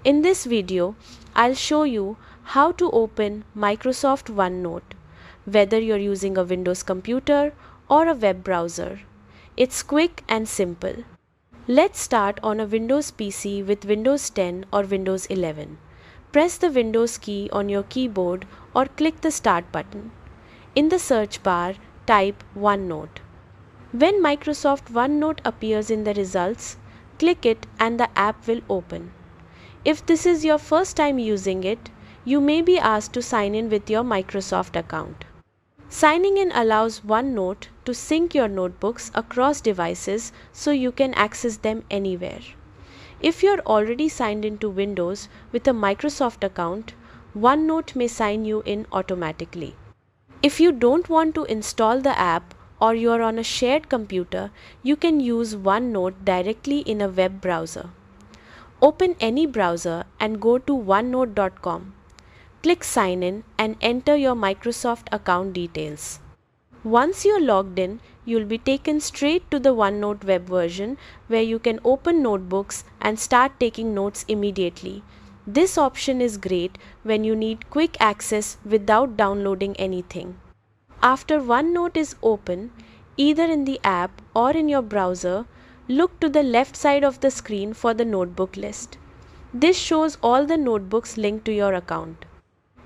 In this video, I'll show you how to open Microsoft OneNote, whether you're using a Windows computer or a web browser. It's quick and simple. Let's start on a Windows PC with Windows 10 or Windows 11. Press the Windows key on your keyboard or click the Start button. In the search bar, type OneNote. When Microsoft OneNote appears in the results, click it and the app will open. If this is your first time using it, you may be asked to sign in with your Microsoft account. Signing in allows OneNote to sync your notebooks across devices so you can access them anywhere. If you're already signed into Windows with a Microsoft account, OneNote may sign you in automatically. If you don't want to install the app or you're on a shared computer, you can use OneNote directly in a web browser. Open any browser and go to onenote.com. Click Sign In and enter your Microsoft account details. Once you're logged in, you'll be taken straight to the OneNote web version where you can open notebooks and start taking notes immediately. This option is great when you need quick access without downloading anything. After OneNote is open, either in the app or in your browser, look to the left side of the screen for the notebook list. This shows all the notebooks linked to your account.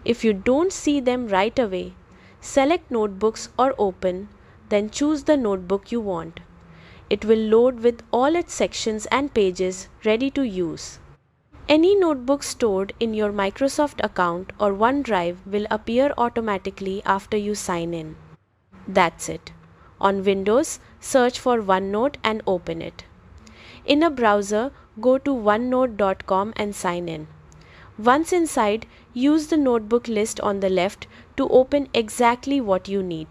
If you don't see them right away, select Notebooks or Open, then choose the notebook you want. It will load with all its sections and pages ready to use. Any notebook stored in your Microsoft account or OneDrive will appear automatically after you sign in. That's it. On Windows, search for OneNote and open it. In a browser, go to onenote.com and sign in. Once inside, use the notebook list on the left to open exactly what you need.